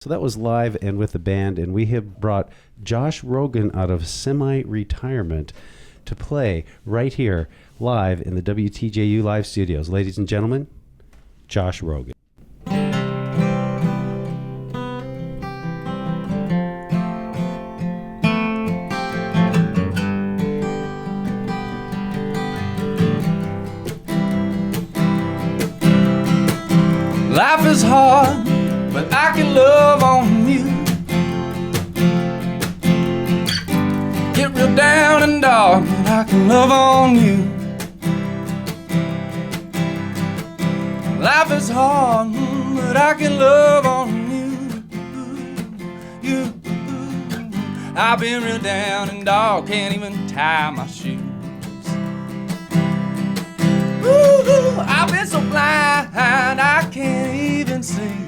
So that was live and with the band, and we have brought Josh Rogan out of semi-retirement to play right here live in the WTJU Live Studios. Ladies and gentlemen, Josh Rogan. Life is hard, but I can love on you. Get real down and dark, but I can love on you. Life is hard, but I can love on you. You, I've been real down and dark, can't even tie my shoes. Ooh, I've been so blind, I can't even see.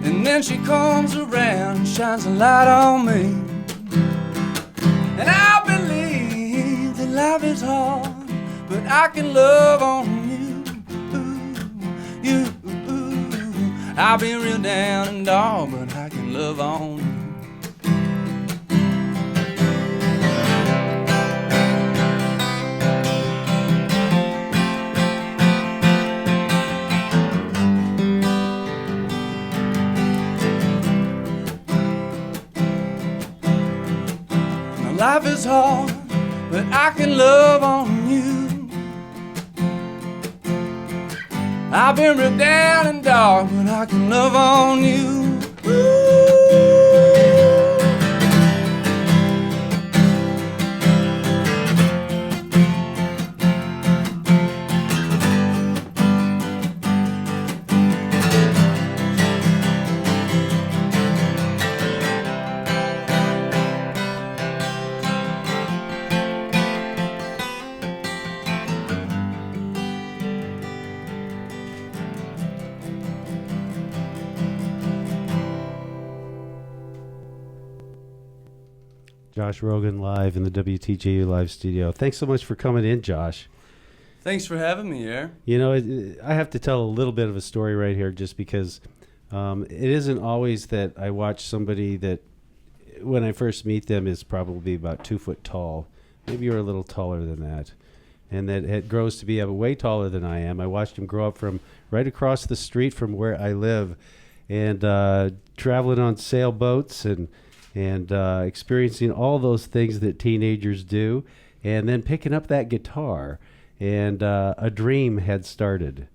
And then she comes around and shines a light on me. And I believe that life is hard, but I can love on you. You, I've been real down and dark, but I can love on you. Life is hard, but I can love on you. I've been real down and dark, but I can love on you. Josh Rogan live in the WTJU Live Studio. Thanks so much for coming in, Josh. Thanks for having me, Aer. You know, I have to tell a little bit of a story right here just because it isn't always that I watch somebody that when I first meet them is probably about 2 foot tall. Maybe you're a little taller than that. And that it grows to be way taller than I am. I watched him grow up from right across the street from where I live and traveling on sailboats and experiencing all those things that teenagers do, and then picking up that guitar, and a dream had started.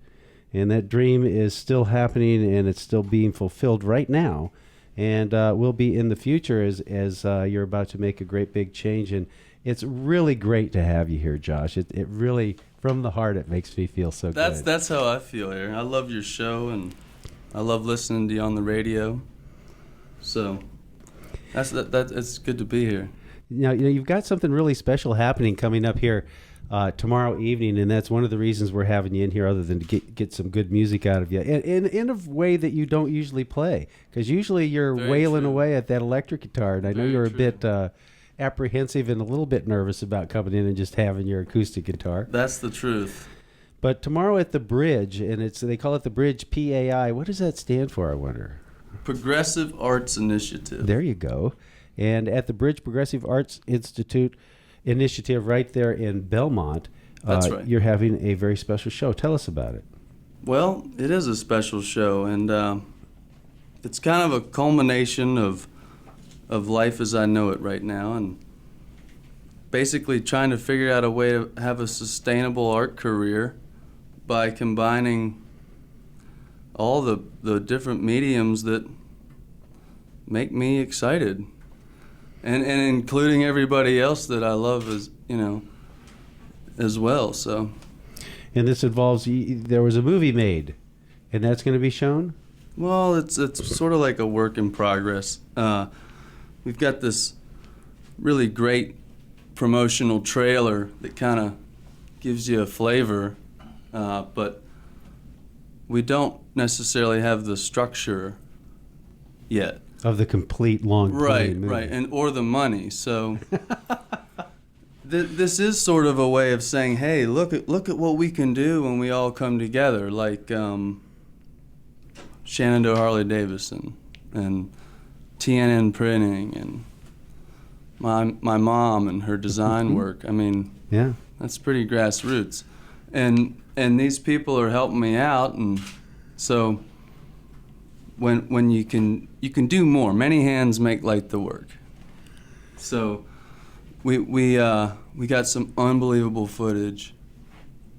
And that dream is still happening, and it's still being fulfilled right now, and will be in the future as you're about to make a great big change. And it's really great to have you here, Josh. It really, from the heart, it makes me feel so good. That's how I feel, Aer. I love your show, and I love listening to you on the radio. So it's good to be here. Now, you've got something really special happening coming up here tomorrow evening, and that's one of the reasons we're having you in here, other than to get some good music out of you, and in a way that you don't usually play, because usually you're wailing away at that electric guitar, and I know you're a bit apprehensive and a little bit nervous about coming in and just having your acoustic guitar. That's the truth. But tomorrow at the Bridge, and they call it the Bridge PAI. What does that stand for, I wonder? Progressive Arts Initiative. There you go. And at the Bridge Progressive Arts Institute initiative right there in Belmont, that's right. You're having a very special show. Tell us about it. Well, it is a special show, and it's kind of a culmination of life as I know it right now, and basically trying to figure out a way to have a sustainable art career by combining all the different mediums that make me excited, and including everybody else that I love as well. So, and this involves, there was a movie made, and that's going to be shown? Well, it's sort of like a work in progress. We've got this really great promotional trailer that kind of gives you a flavor, but we don't necessarily have the structure yet of the complete long right movie. Right, and or the money. So this is sort of a way of saying, hey, look at what we can do when we all come together. Like Shenandoah Harley Davidson and TNN Printing and my mom and her design work. I mean, Yeah. that's pretty grassroots. And these people are helping me out, and so when you can do more. Many hands make light the work. So we got some unbelievable footage,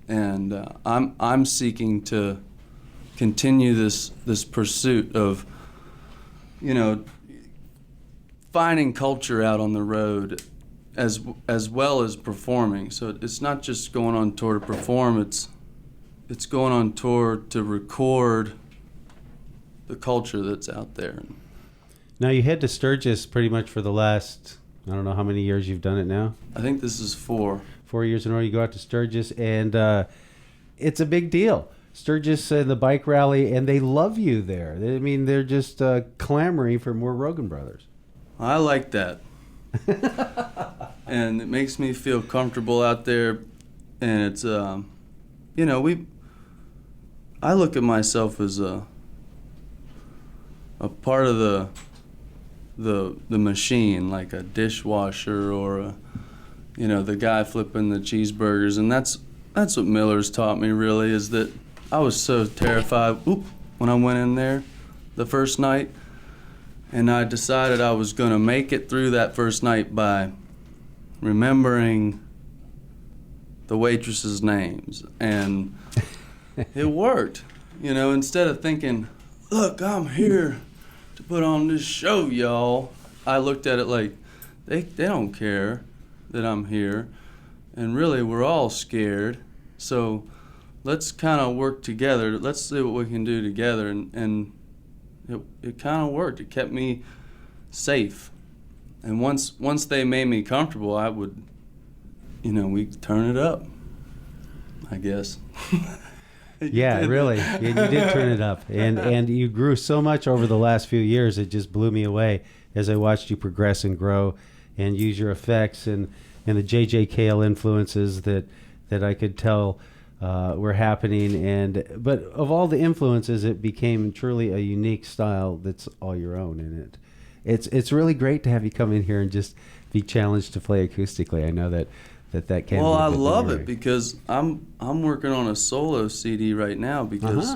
and I'm seeking to continue this pursuit of, you know, finding culture out on the road as well as performing. So it's not just going on tour to perform, it's going on tour to record the culture that's out there. Now you head to Sturgis pretty much for the last, I don't know how many years you've done it now. I think this is 4. 4 years in a row you go out to Sturgis, and it's a big deal. Sturgis and the bike rally, and they love you there. I mean, they're just clamoring for more Rogan Brothers. I like that. And it makes me feel comfortable out there, and it's you know, I look at myself as a part of the machine, like a dishwasher or you know, the guy flipping the cheeseburgers. And that's what Miller's taught me, really, is that I was so terrified when I went in there the first night, and I decided I was going to make it through that first night by remembering the waitresses' names. And it worked. You know, instead of thinking, look, I'm here to put on this show, y'all, I looked at it like, they don't care that I'm here. And really, we're all scared. So let's kind of work together. Let's see what we can do together. And it kind of worked. It kept me safe. And once they made me comfortable, I would, you know, we turn it up, I guess. Yeah, really. You did turn it up. And you grew so much over the last few years, it just blew me away as I watched you progress and grow and use your effects and the JJKL influences that I could tell were happening. But of all the influences, it became truly a unique style that's all your own in it. It's really great to have you come in here and just be challenged to play acoustically. I know that can. Well, be a I bit love boring. it because I'm working on a solo CD right now because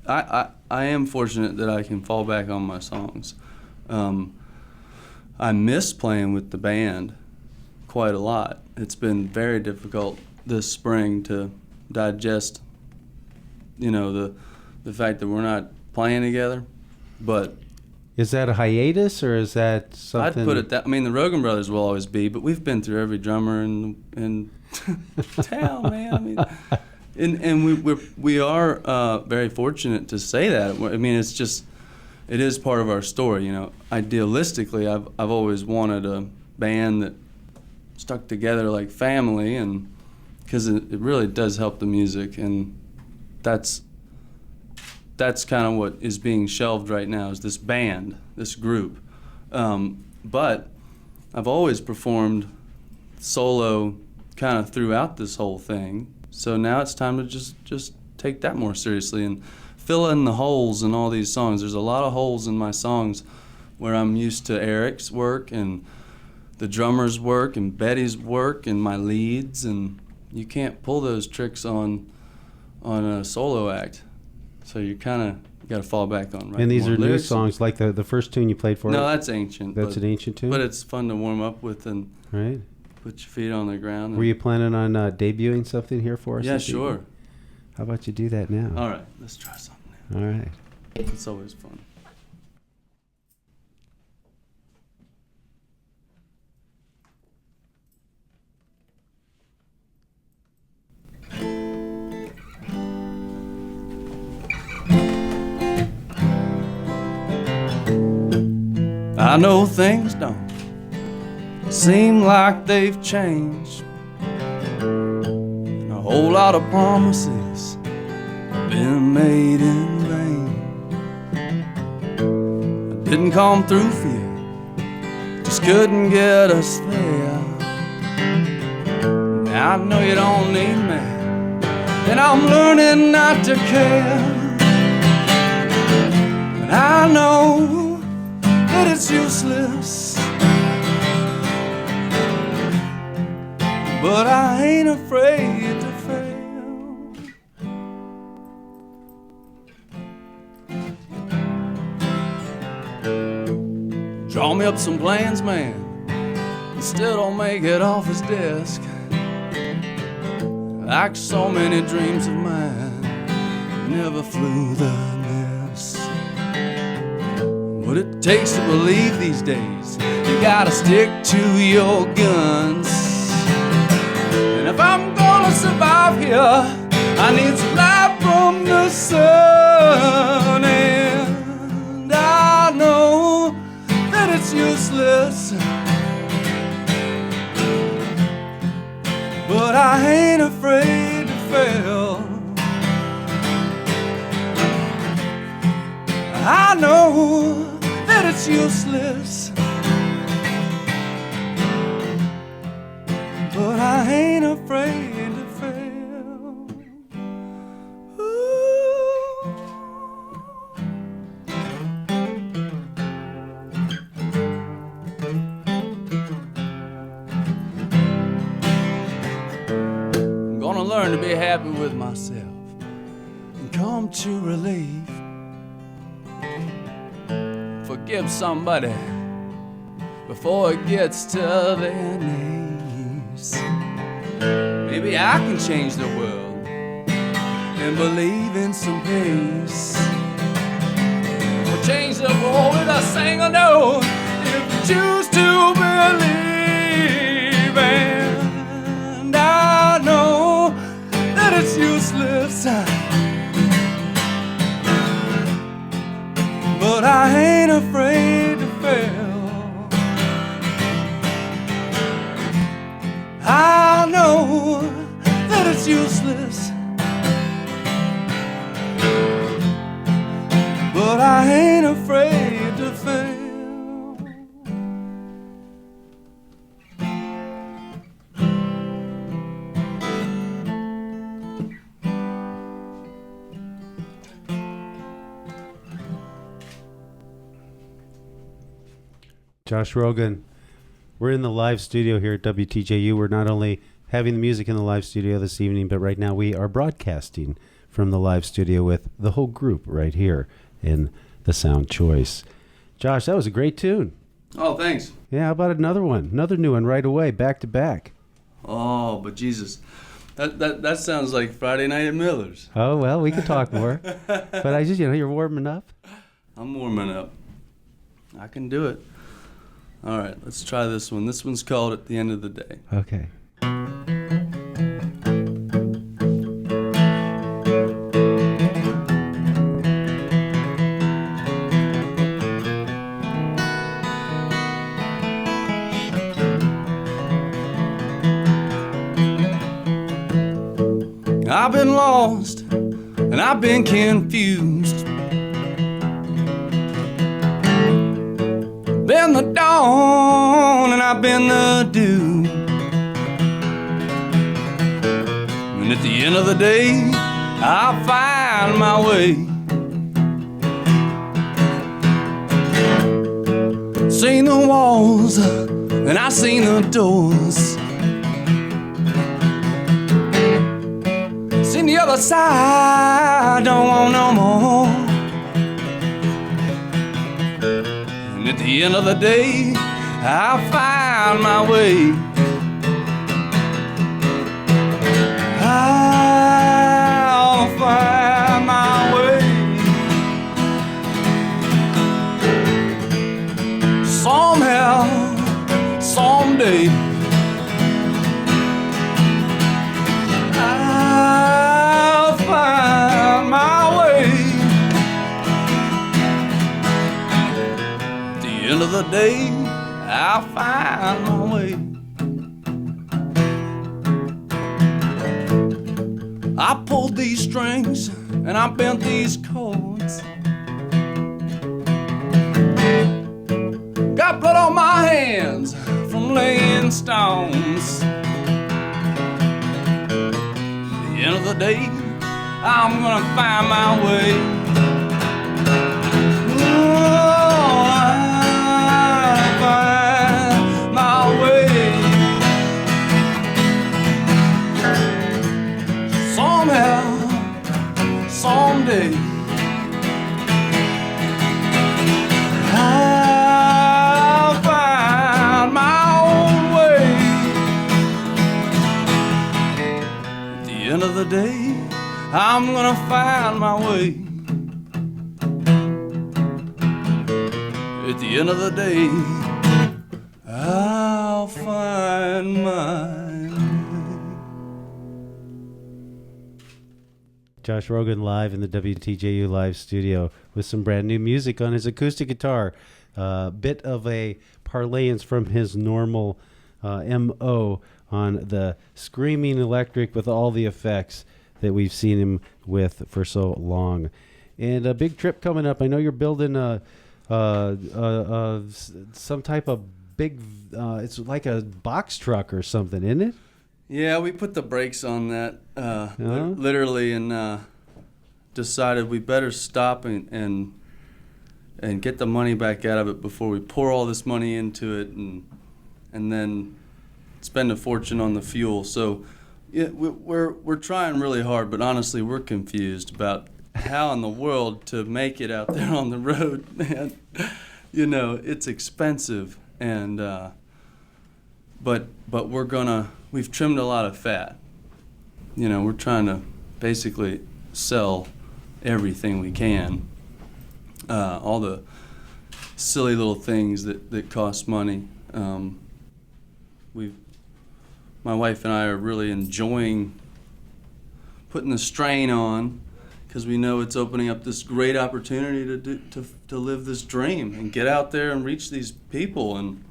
I am fortunate that I can fall back on my songs. I miss playing with the band quite a lot. It's been very difficult this spring to digest, you know, the fact that we're not playing together. But is that a hiatus or is that something? I'd put it that. I mean, the Rogan Brothers will always be, but we've been through every drummer in town, man. I mean, and we are very fortunate to say that. I mean, it is part of our story, you know. Idealistically, I've always wanted a band that stuck together like family, and because it really does help the music, and that's kind of what is being shelved right now, is this band, this group. But I've always performed solo kind of throughout this whole thing, so now it's time to just take that more seriously and fill in the holes in all these songs. There's a lot of holes in my songs where I'm used to Eric's work and the drummer's work and Betty's work and my leads, and you can't pull those tricks on a solo act. So you kind of got to fall back on. And these are new lyrics. songs, like the first tune you played for. No, that's ancient. That's an ancient tune. But it's fun to warm up with and right. Put your feet on the ground. Were you planning on debuting something here for us? Yeah, this sure. evening? How about you do that now? All right, let's try something now. All right. It's always fun. I know things don't seem like they've changed, and a whole lot of promises have been made in vain. I didn't come through for you, just couldn't get us there. Now I know you don't need me, and I'm learning not to care. useless, but I ain't afraid to fail. Draw me up some plans, man, and still don't make it off his desk. Like so many dreams of mine, never flew the nest. What it takes to believe these days, you gotta stick to your guns. And if I'm gonna survive here, I need some light from the sun. And I know that it's useless, but I ain't afraid to fail. I know that it's useless, but I ain't afraid to fail. Ooh. I'm gonna learn to be happy with myself and come to relief. Forgive somebody before it gets to their knees. Maybe I can change the world and believe in some peace. Or change the world with a single note if you choose to believe. And I know that it's useless, but I ain't afraid to fail. I know that it's useless, but I ain't afraid to fail. Josh Rogan. We're in the live studio here at WTJU. We're not only having the music in the live studio this evening, but right now we are broadcasting from the live studio with the whole group right here in the Sound Choice. Josh, that was a great tune. Oh, thanks. Yeah, how about another one? Another new one right away, back to back. Oh, but Jesus, that sounds like Friday night at Miller's. Oh, well, we could talk more. But I just, you're warming up. I'm warming up. I can do it. All right, let's try this one. This one's called At the End of the Day. Okay. I've been lost and I've been confused. Been the dawn and I've been the dew. And at the end of the day, I'll find my way. Seen the walls and I've seen the doors. Seen the other side, don't want no more. And at the end of the day, I'll find my way. I'll find my way. Somehow, someday, I'll find my way. At the end of the day, I'll find my way. I pulled these strings and I bent these chords. Got blood on my hands from laying stones. At the end of the day, I'm gonna find my way. Oh, day, I'll find my own way. At the end of the day, I'm gonna find my way. At the end of the day, I'll find mine. Josh Rogan live in the WTJU live studio with some brand new music on his acoustic guitar. Bit of a parlayance from his normal MO on the screaming electric with all the effects that we've seen him with for so long. And a big trip coming up. I know you're building some type of big, it's like a box truck or something, isn't it? Yeah, we put the brakes on that literally, and decided we better stop and get the money back out of it before we pour all this money into it and then spend a fortune on the fuel. So yeah, we're trying really hard, but honestly, we're confused about how in the world to make it out there on the road, man. You know, it's expensive, and but we've trimmed a lot of fat. You know, we're trying to basically sell everything we can, all the silly little things that cost money. My wife and I are really enjoying putting the strain on, because we know it's opening up this great opportunity to live this dream and get out there and reach these people. And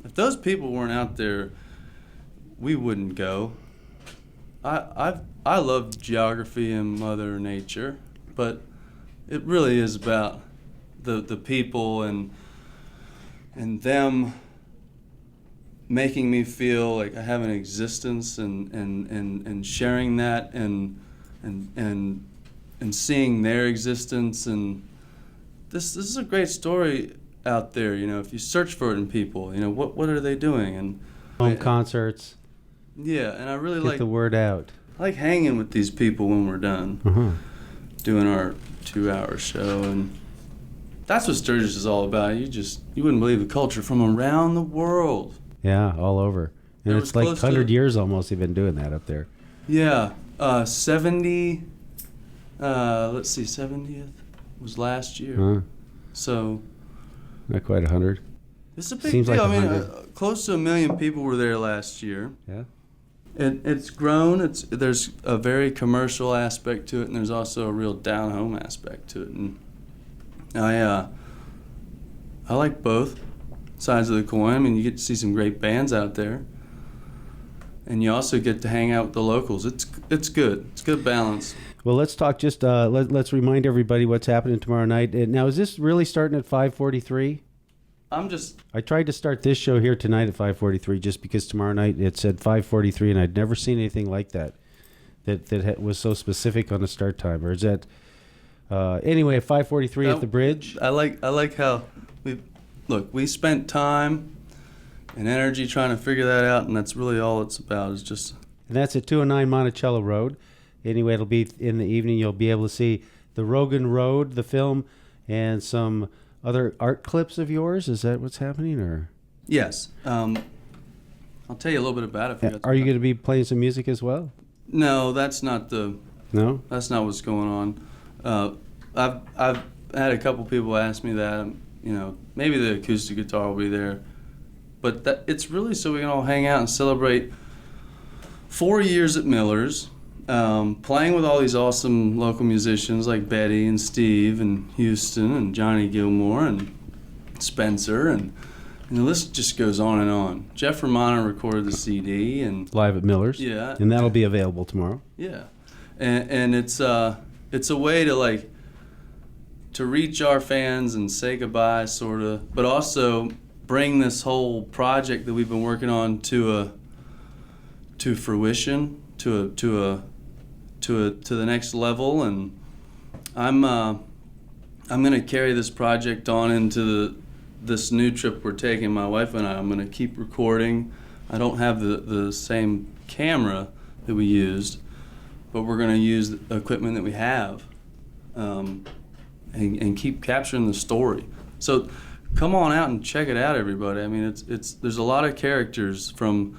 if those people weren't out there, we wouldn't go. I love geography and Mother Nature, but it really is about the people and them making me feel like I have an existence, and sharing that and seeing their existence. And this is a great story out there, you know, if you search for it in people, you know, what are they doing? And home concerts. Yeah, and I really get the word out. I like hanging with these people when we're done doing our 2-hour show, and that's what Sturgis is all about. You wouldn't believe the culture from around the world. Yeah, all over. And it's like 100 years almost they've been doing that up there. Yeah, 70, 70th was last year. So not quite 100. It's a big Seems deal. like I mean, 100. Close to 1 million people were there last year. Yeah. It's grown. There's a very commercial aspect to it, and there's also a real down-home aspect to it. And I like both sides of the coin. I mean, you get to see some great bands out there, and you also get to hang out with the locals. It's good. It's good balance. Well, let's talk. Just let's remind everybody what's happening tomorrow night. Now, is this really starting at 5:43? I tried to start this show here tonight at 5:43 just because tomorrow night it said 5:43, and I'd never seen anything like that was so specific on the start time. Or is that anyway at 5:43 at the bridge? I like how we spent time and energy trying to figure that out, and that's really all it's about. Is just. And that's at 209 Monticello Road. Anyway, it'll be in the evening. You'll be able to see the Rogan Road, the film, and some other art clips of yours. Is that what's happening, or? Yes. I'll tell you a little bit about it. Are you going to be playing some music as well? No, that's not No? That's not what's going on. I've had a couple people ask me that. You know, maybe the acoustic guitar will be there, but it's really so we can all hang out and celebrate 4 years at Miller's. Playing with all these awesome local musicians like Betty and Steve and Houston and Johnny Gilmore and Spencer, and the list just goes on and on. Jeff Romano recorded the CD and live at Miller's. Yeah, and that'll be available tomorrow. Yeah, and it's a way to reach our fans and say goodbye, sort of, but also bring this whole project that we've been working on to fruition, to the next level. And I'm going to carry this project on into this new trip we're taking, my wife and I. I'm going to keep recording. I don't have the same camera that we used, but we're going to use the equipment that we have. and keep capturing the story. So come on out and check it out, everybody. I mean, it's there's a lot of characters, from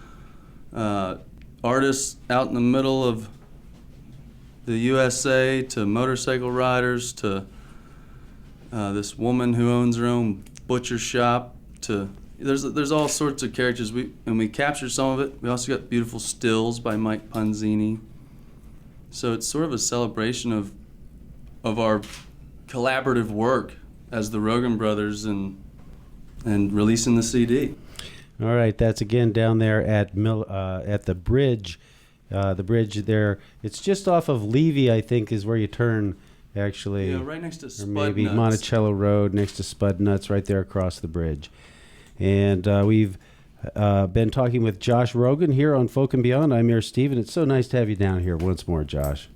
artists out in the middle of the USA to motorcycle riders to this woman who owns her own butcher shop. To there's all sorts of characters. We captured some of it. We also got beautiful stills by Mike Punzini. So it's sort of a celebration of our collaborative work as the Rogan brothers and releasing the CD. All right, that's again down there at the bridge. The bridge there, it's just off of Levy, I think, is where you turn, actually. Yeah, right next to Spud Or maybe Nuts. Monticello Road, next to Spud Nuts, right there across the bridge. And we've been talking with Josh Rogan here on Folk and Beyond. I'm Aer Stephen. It's so nice to have you down here once more, Josh.